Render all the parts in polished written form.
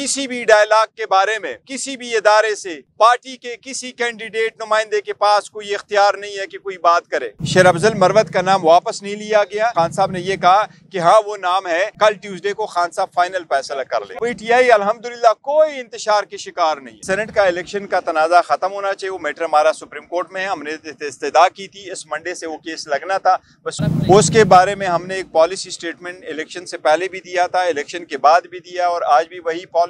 किसी भी डायलॉग के बारे में किसी भी इदारे से पार्टी के किसी कैंडिडेट नुमाइंदे के पास कोई इख्तियार नहीं है कि कोई बात करे। शेर अफजल मरवत का नाम वापस नहीं लिया गया। खान साहब ने ये कहा कि हाँ वो नाम है, कल ट्यूसडे को खान साहब फाइनल फैसला कर ले। पीटीआई अल्हम्दुलिल्लाह कोई इंतशार के शिकार नहीं। सेनेट का इलेक्शन का तनाजा खत्म होना चाहिए। वो मैटर हमारा सुप्रीम कोर्ट में है। हमने इस्तदा की थी, इस मंडे से वो केस लगना था। बस उसके बारे में हमने एक पॉलिसी स्टेटमेंट इलेक्शन से पहले भी दिया था, इलेक्शन के बाद भी दिया, और आज भी वही पॉलिसी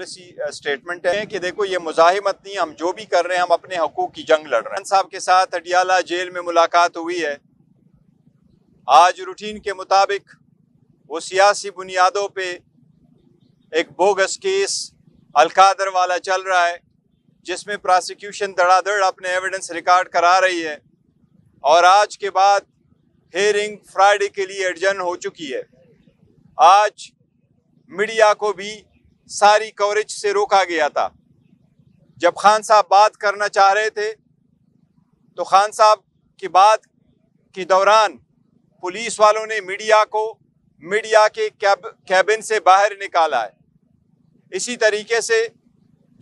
स्टेटमेंट है कि देखो ये मुजाहिमत नहीं, हम जो भी कर रहे हैं हम अपने हकूक की जंग लड़ रहे हैं। खान साहब के साथ अडियाला जेल में मुलाकात हुई है। आज रूटीन के मुताबिक वो सियासी बुनियादों पे एक बोगस केस अलकादर वाला चल रहा है, जिसमें प्रोसिक्यूशन धड़ाधड़ अपने एविडेंस रिकॉर्ड करा रही है, और आज के बाद हेयरिंग फ्राइडे के लिए एडजर्न हो चुकी है। आज मीडिया को भी सारी कवरेज से रोका गया था। जब खान साहब बात करना चाह रहे थे तो खान साहब की बात के दौरान पुलिस वालों ने मीडिया को मीडिया के कैबिन से बाहर निकाला है। इसी तरीके से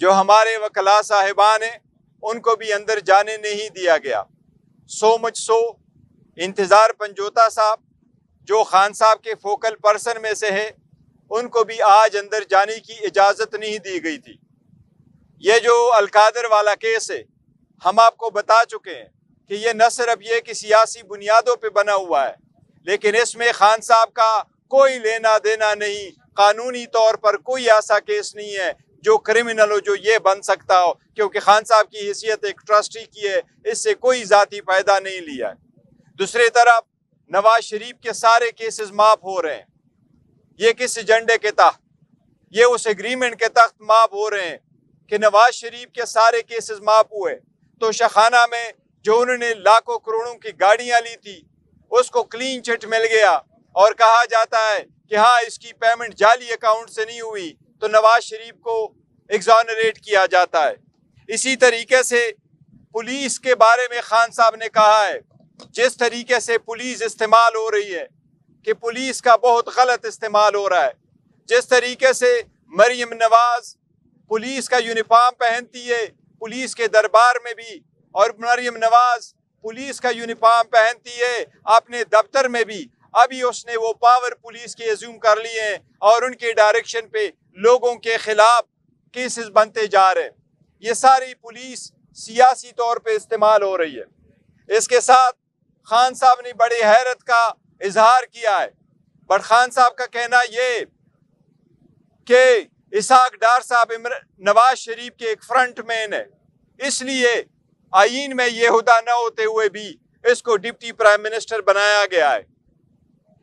जो हमारे वकला साहिबान हैं उनको भी अंदर जाने नहीं दिया गया। सो मच सो इंतज़ार पंजोता साहब जो खान साहब के फोकल पर्सन में से है, उनको भी आज अंदर जाने की इजाज़त नहीं दी गई थी। ये जो अलकादर वाला केस है, हम आपको बता चुके हैं कि ये न सिर्फ ये कि सियासी बुनियादों पे बना हुआ है, लेकिन इसमें खान साहब का कोई लेना देना नहीं। कानूनी तौर पर कोई ऐसा केस नहीं है जो क्रिमिनल हो, जो ये बन सकता हो, क्योंकि खान साहब की हैसियत एक ट्रस्टी की है, इससे कोई जाती फायदा नहीं लिया है। दूसरी तरफ नवाज शरीफ के सारे केसेस माफ हो रहे हैं। ये किस एजेंडे के तहत? ये उस एग्रीमेंट के तहत माफ हो रहे हैं कि नवाज शरीफ के सारे केसेस माफ हुए तो शखाना में जो उन्होंने लाखों करोड़ों की गाड़ियां ली थी उसको क्लीन चिट मिल गया, और कहा जाता है कि हाँ इसकी पेमेंट जाली अकाउंट से नहीं हुई, तो नवाज शरीफ को एग्जॉनरेट किया जाता है। इसी तरीके से पुलिस के बारे में खान साहब ने कहा है, जिस तरीके से पुलिस इस्तेमाल हो रही है कि पुलिस का बहुत गलत इस्तेमाल हो रहा है। जिस तरीके से मरियम नवाज पुलिस का यूनिफॉर्म पहनती है पुलिस के दरबार में भी, और मरियम नवाज पुलिस का यूनिफॉर्म पहनती है अपने दफ्तर में भी, अभी उसने वो पावर पुलिस के एज्यूम कर लिए हैं और उनके डायरेक्शन पे लोगों के खिलाफ केसेस बनते जा रहे हैं। ये सारी पुलिस सियासी तौर पे इस्तेमाल हो रही है। इसके साथ खान साहब ने बड़े हैरत का इजहार किया है, बट खान साहब का कहना ये कि इसाक डार साहब नवाज शरीफ के एक फ्रंट मैन है, इसलिए आईन में ये हुदा न होते हुए भी इसको डिप्टी प्राइम मिनिस्टर बनाया गया है।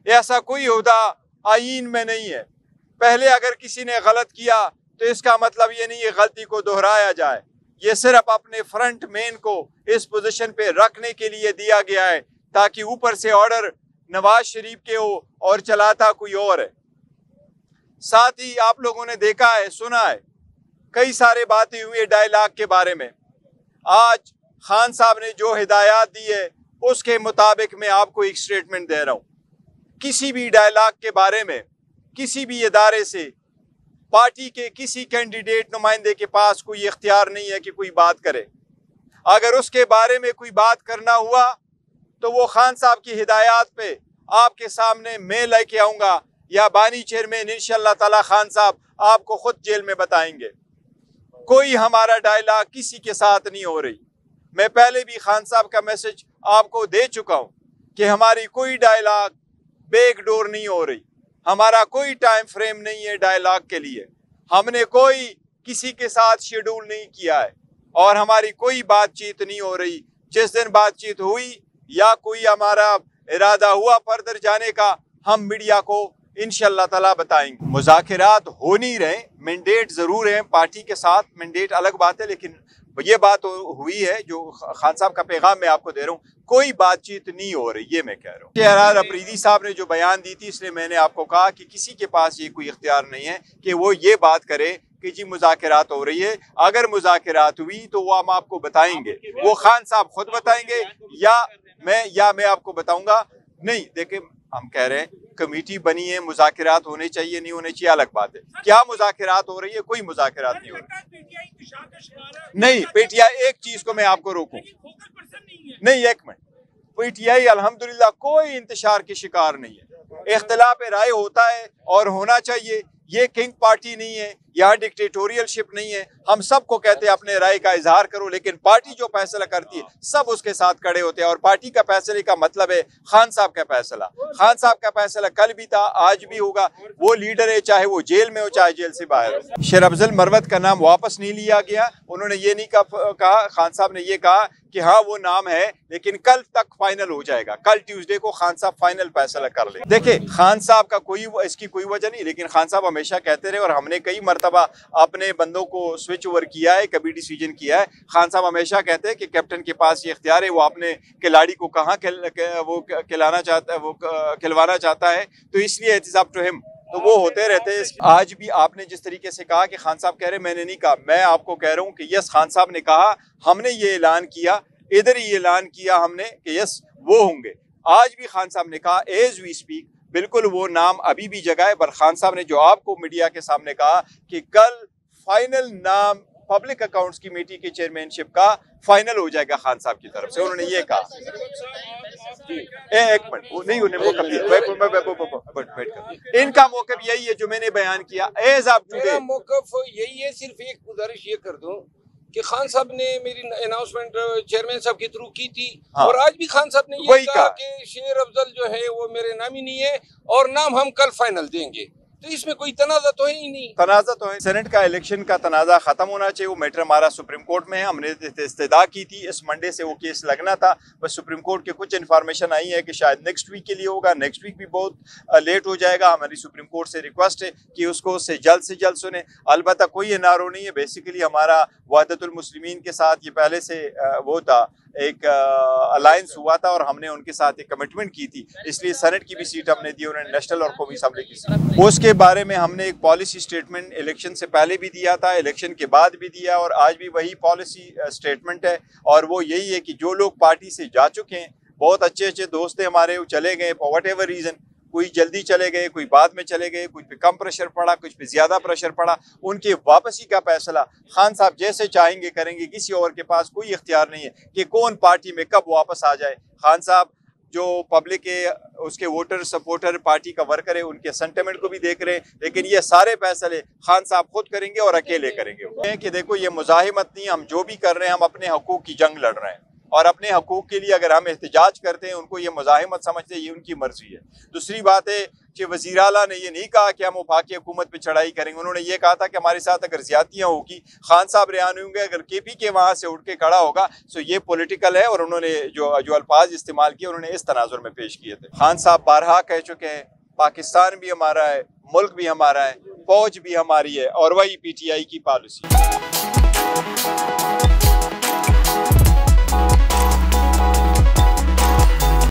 ऐसा कोई हुदा आईन में नहीं है। पहले अगर किसी ने गलत किया तो इसका मतलब ये नहीं है गलती को दोहराया जाए। ये सिर्फ अपने फ्रंट मैन को इस पोजीशन पे रखने के लिए दिया गया है, ताकि ऊपर से ऑर्डर नवाज शरीफ के हो और चलाता कोई और है। साथ ही आप लोगों ने देखा है, सुना है, कई सारे बातें हुई डायलॉग के बारे में। आज खान साहब ने जो हिदायत दी है उसके मुताबिक मैं आपको एक स्टेटमेंट दे रहा हूँ। किसी भी डायलॉग के बारे में किसी भी इदारे से पार्टी के किसी कैंडिडेट नुमाइंदे के पास कोई इख्तियार नहीं है कि कोई बात करे। अगर उसके बारे में कोई बात करना हुआ तो वो खान साहब की हिदायत पे आपके सामने मैं लेके आऊँगा, या बानी चेयरमैन इंशाअल्लाह ताला खान साहब आपको खुद जेल में बताएंगे। कोई हमारा डायलॉग किसी के साथ नहीं हो रही। मैं पहले भी खान साहब का मैसेज आपको दे चुका हूँ कि हमारी कोई डायलॉग बैक डोर नहीं हो रही। हमारा कोई टाइम फ्रेम नहीं है डायलॉग के लिए। हमने कोई किसी के साथ शेड्यूल नहीं किया है और हमारी कोई बातचीत नहीं हो रही। जिस दिन बातचीत हुई या कोई हमारा इरादा हुआ फर्दर जाने का, हम मीडिया को इंशाअल्लाह ताला बताएंगे। मुज़ाकिरात हो नहीं रहे, मैंडेट ज़रूर है पार्टी के साथ, मैंडेट अलग बात है, लेकिन ये बात हुई है जो खान साहब का पैगाम मैं आपको दे रहा हूँ, कोई बातचीत नहीं हो रही, ये मैं कह रहा हूँ। शहरार अफरीदी साहब ने जो बयान दी थी, इसलिए मैंने आपको कहा कि किसी के पास ये कोई इख्तियार नहीं है कि वो ये बात करे कि जी मुज़ाकिरात हो रही है। अगर मुज़ाकिरात हुई तो वो हम आपको बताएंगे, वो खान साहब खुद बताएंगे या मैं आपको बताऊंगा। नहीं, देखिए हम कह रहे हैं कमेटी बनी है, मुज़ाकरात होने चाहिए नहीं होने चाहिए अलग बात है। क्या मुज़ाकरात हो रही है? कोई मुज़ाकरात नहीं हो रही। नहीं पीटीआई, एक चीज को मैं आपको रोकूं, नहीं एक मिनट, पीटीआई अल्हम्दुलिल्लाह कोई इंतशार की शिकार नहीं है। इख्तिलाफ राय होता है और होना चाहिए। ये किंग पार्टी नहीं है, यहाँ डिक्टेटोरियलशिप नहीं है। हम सबको कहते हैं अपने राय का इजहार करो, लेकिन पार्टी जो फैसला करती है सब उसके साथ खड़े होते हैं। और पार्टी का फैसले का मतलब है खान साहब का फैसला। खान साहब का फैसला कल भी था, आज भी होगा। वो लीडर है, चाहे वो जेल में हो चाहे जेल से बाहर हो। शेर अफजल मरवत का नाम वापस नहीं लिया गया। उन्होंने ये नहीं कहा, खान साहब ने ये कहा कि हाँ वो नाम है, लेकिन कल तक फाइनल हो जाएगा। कल ट्यूसडे को खान साहब फाइनल फैसला कर ले। देखिए खान साहब का इसकी कोई वजह नहीं, लेकिन खान साहब हमेशा कहते रहे और हमने कई मरतबा अपने बंदों को स्विच ओवर किया है, कभी डिसीजन किया है। खान साहब हमेशा कहते हैं कि कैप्टन के पास ये इख्तियार है, वो अपने खिलाड़ी को कहाँ खिलवाना चाहता है, तो इसलिए इट्स अप टू हिम। तो वो होते रहते हैं। आज भी आपने जिस तरीके से कहा कि खान साहब कह रहे, मैंने नहीं कहा, मैं आपको कह रहा हूँ कि यस खान साहब ने कहा, हमने ये ऐलान किया, इधर ही ऐलान किया हमने कि यस वो होंगे। आज भी खान साहब ने कहा एज वी स्पीक, बिल्कुल वो नाम अभी भी जगह है। पर खान साहब ने जो आपको मीडिया के सामने कहा कि कल फाइनल नाम पब्लिक अकाउंट्स कमेटी की चेयरमैनशिप का फाइनल हो जाएगा खान साहब की तरफ से, उन्होंने ये कहा। एक मिनट, वो नहीं, उन्हें मौका इनका मौकफ यही है जो मैंने बयान किया। एज ऑफ टुडे मौकफ यही है। सिर्फ एक गुजारिश ये कर दूं कि खान साहब ने मेरी अनाउंसमेंट चेयरमैन साहब के थ्रू की थी। हाँ। और आज भी खान साहब ने ये कहा कि शेर अफजल जो है वो मेरे नामी नहीं है और नाम हम कल फाइनल देंगे। तो इसमें कोई तनाज़ा तो है ही नहीं। तनाज़ा तो है, सेनेट का इलेक्शन का तनाज़ा खत्म होना चाहिए। वो मैटर हमारा सुप्रीम कोर्ट में है, हमने इस्तदा की थी, इस मंडे से वो केस लगना था। बस सुप्रीम कोर्ट के कुछ इन्फॉर्मेशन आई है कि शायद नेक्स्ट वीक के लिए होगा। नेक्स्ट वीक भी बहुत लेट हो जाएगा। हमारी सुप्रीम कोर्ट से रिक्वेस्ट है कि उसको उससे जल्द सुने। अलबत्ता कोई एनआरओ नहीं है, बेसिकली हमारा वहदतुल मुस्लिमीन के साथ ये पहले से वो था, एक अलायंस हुआ था और हमने उनके साथ एक कमिटमेंट की थी, इसलिए सेनेट की भी सीट हमने दी, उन्होंने नेशनल और कौमी असम्बली की सीट। उसके बारे में हमने एक पॉलिसी स्टेटमेंट इलेक्शन से पहले भी दिया था, इलेक्शन के बाद भी दिया और आज भी वही पॉलिसी स्टेटमेंट है। और वो यही है कि जो लोग पार्टी से जा चुके हैं, बहुत अच्छे दोस्त हैं हमारे, वो चले गए फॉर वट एवर रीज़न, कोई जल्दी चले गए, कोई बाद में चले गए, कुछ पे कम प्रेशर पड़ा, कुछ पे ज़्यादा प्रेशर पड़ा, उनके वापसी का फैसला खान साहब जैसे चाहेंगे करेंगे। किसी और के पास कोई इख्तियार नहीं है कि कौन पार्टी में कब वापस आ जाए। खान साहब जो पब्लिक के उसके वोटर सपोर्टर पार्टी का वर्कर है, उनके सेंटिमेंट को भी देख रहे हैं, लेकिन ये सारे फैसले खान साहब खुद करेंगे और अकेले करेंगे। कि देखो ये मुजाहिमत नहीं, हम जो भी कर रहे हैं हम अपने हकूक़ की जंग लड़ रहे हैं और अपने हकूक़ के लिए अगर हम एहतजाज करते हैं, उनको ये मुजाहिमत समझते हैं, ये उनकी मर्जी है। दूसरी बात है कि वज़ीर आला ने ये नहीं कहा कि हम वफाकी हुकूमत पे चढ़ाई करेंगे, उन्होंने ये कहा था कि हमारे साथ अगर ज्यादतियाँ होगी, खान साहब रिहान होंगे, अगर केपी के वहाँ से उठ के खड़ा होगा, तो ये पॉलिटिकल है। और उन्होंने जो अल्फाज इस्तेमाल किए उन्होंने इस तनाजुर में पेश किए थे। खान साहब बारहा कह चुके हैं पाकिस्तान भी हमारा है, मुल्क भी हमारा है, फौज भी हमारी है और वही PTI की पॉलिसी।